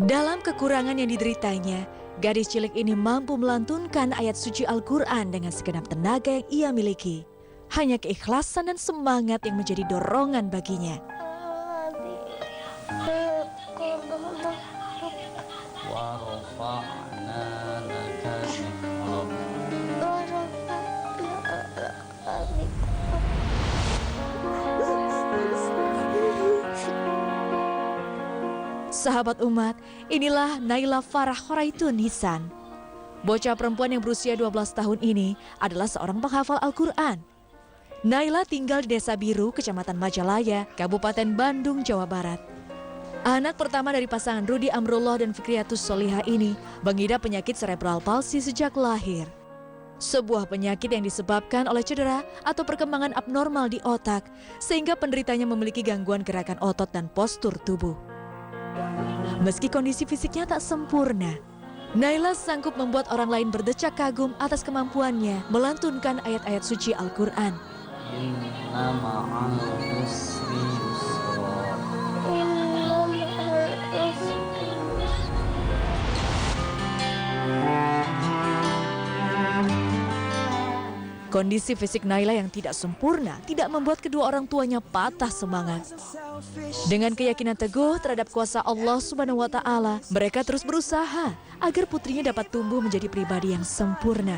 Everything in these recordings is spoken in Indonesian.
Dalam kekurangan yang dideritanya, gadis cilik ini mampu melantunkan ayat suci Al-Quran dengan segenap tenaga yang ia miliki. Hanya keikhlasan dan semangat yang menjadi dorongan baginya. Sahabat umat, inilah Naila Farah Khoraitun Hisan. Bocah perempuan yang berusia 12 tahun ini adalah seorang penghafal Al-Quran. Naila tinggal di Desa Biru, Kecamatan Majalaya, Kabupaten Bandung, Jawa Barat. Anak pertama dari pasangan Rudi Amrullah dan Fikriatus Solihah ini mengidap penyakit cerebral palsy sejak lahir. Sebuah penyakit yang disebabkan oleh cedera atau perkembangan abnormal di otak, sehingga penderitanya memiliki gangguan gerakan otot dan postur tubuh. Meski kondisi fisiknya tak sempurna, Naila sanggup membuat orang lain berdecak kagum atas kemampuannya melantunkan ayat-ayat suci Al-Quran. Kondisi fisik Naila yang tidak sempurna tidak membuat kedua orang tuanya patah semangat. Dengan keyakinan teguh terhadap kuasa Allah Subhanahu wa Ta'ala, mereka terus berusaha agar putrinya dapat tumbuh menjadi pribadi yang sempurna.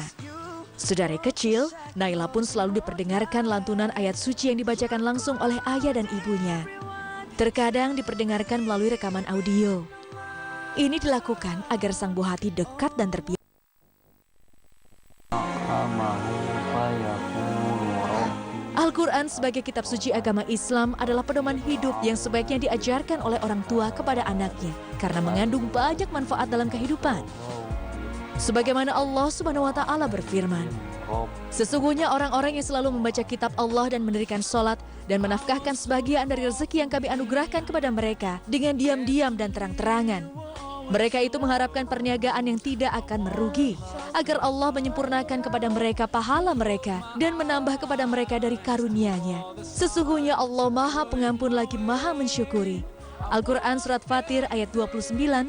Sedari kecil, Naila pun selalu diperdengarkan lantunan ayat suci yang dibacakan langsung oleh ayah dan ibunya. Terkadang diperdengarkan melalui rekaman audio. Ini dilakukan agar sang buah hati dekat dan terbiasa. Al-Quran sebagai kitab suci agama Islam adalah pedoman hidup yang sebaiknya diajarkan oleh orang tua kepada anaknya karena mengandung banyak manfaat dalam kehidupan. Sebagaimana Allah Subhanahu wa Ta'ala berfirman, sesungguhnya orang-orang yang selalu membaca kitab Allah dan mendirikan sholat dan menafkahkan sebagian dari rezeki yang kami anugerahkan kepada mereka dengan diam-diam dan terang-terangan. Mereka itu mengharapkan perniagaan yang tidak akan merugi, agar Allah menyempurnakan kepada mereka pahala mereka dan menambah kepada mereka dari karunia-Nya. Sesungguhnya Allah Maha Pengampun lagi Maha Mensyukuri. Al-Quran Surat Fatir ayat 29-30.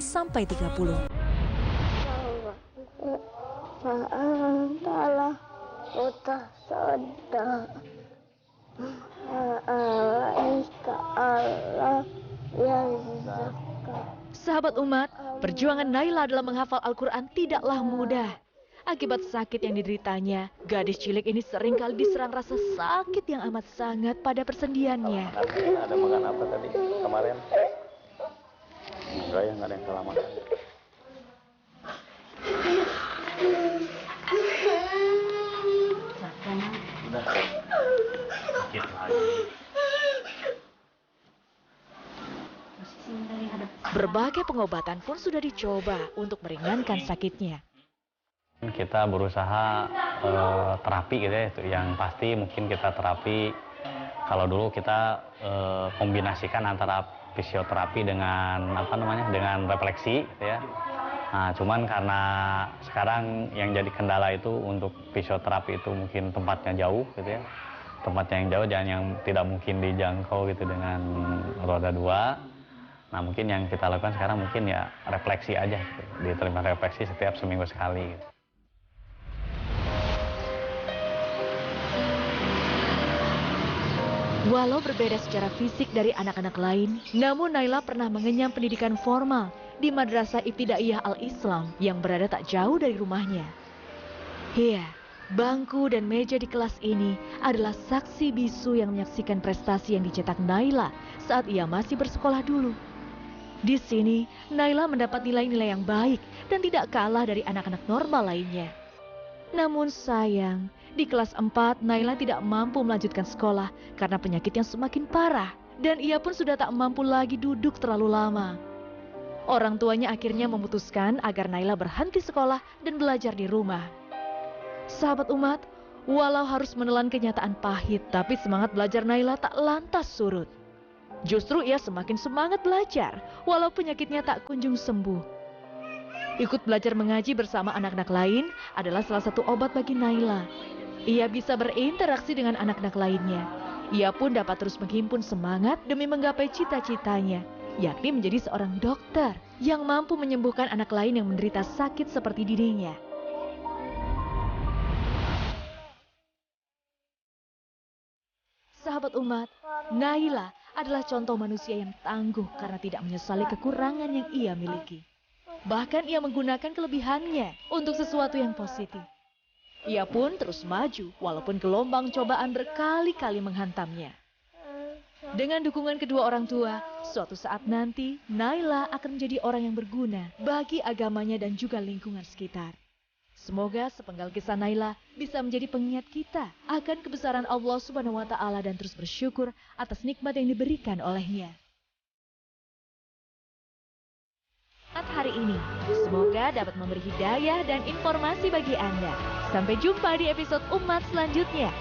Sahabat umat, perjuangan Naila dalam menghafal Al-Quran tidaklah mudah. Akibat sakit yang dideritanya, gadis cilik ini seringkali diserang rasa sakit yang amat sangat pada persendiannya. Ada makan apa tadi kemarin? Enggak ya, nggak ada yang salah makan. Udah. Sakit lagi. Berbagai pengobatan pun sudah dicoba untuk meringankan sakitnya. Kita berusaha terapi gitu ya, yang pasti mungkin kita terapi. Kalau dulu kita kombinasikan antara fisioterapi dengan dengan refleksi gitu ya. Nah, cuman karena sekarang yang jadi kendala itu untuk fisioterapi itu mungkin tempatnya jauh gitu ya. Tempatnya yang jauh dan yang tidak mungkin dijangkau gitu dengan roda 2. Nah, mungkin yang kita lakukan sekarang mungkin ya refleksi aja gitu. Diterima refleksi setiap seminggu sekali gitu. Walau berbeda secara fisik dari anak-anak lain, namun Naila pernah mengenyam pendidikan formal di Madrasah Ibtidaiyah Al-Islam yang berada tak jauh dari rumahnya. Iya, bangku dan meja di kelas ini adalah saksi bisu yang menyaksikan prestasi yang dicetak Naila saat ia masih bersekolah dulu. Di sini, Naila mendapat nilai-nilai yang baik dan tidak kalah dari anak-anak normal lainnya. Namun sayang, di kelas 4 Naila tidak mampu melanjutkan sekolah karena penyakit yang semakin parah dan ia pun sudah tak mampu lagi duduk terlalu lama. Orang tuanya akhirnya memutuskan agar Naila berhenti sekolah dan belajar di rumah. Sahabat umat, walau harus menelan kenyataan pahit, tapi semangat belajar Naila tak lantas surut. Justru ia semakin semangat belajar, walau penyakitnya tak kunjung sembuh. Ikut belajar mengaji bersama anak-anak lain adalah salah satu obat bagi Naila. Ia bisa berinteraksi dengan anak-anak lainnya. Ia pun dapat terus menghimpun semangat demi menggapai cita-citanya, yakni menjadi seorang dokter yang mampu menyembuhkan anak lain yang menderita sakit seperti dirinya. Sahabat umat, Naila adalah contoh manusia yang tangguh karena tidak menyesali kekurangan yang ia miliki. Bahkan ia menggunakan kelebihannya untuk sesuatu yang positif. Ia pun terus maju walaupun gelombang cobaan berkali-kali menghantamnya. Dengan dukungan kedua orang tua, suatu saat nanti Naila akan menjadi orang yang berguna bagi agamanya dan juga lingkungan sekitar. Semoga sepenggal kisah Naila bisa menjadi pengingat kita akan kebesaran Allah Subhanahu wa Ta'ala dan terus bersyukur atas nikmat yang diberikan olehnya. Hari ini, semoga dapat memberi hidayah dan informasi bagi Anda. Sampai jumpa di episode Umat selanjutnya.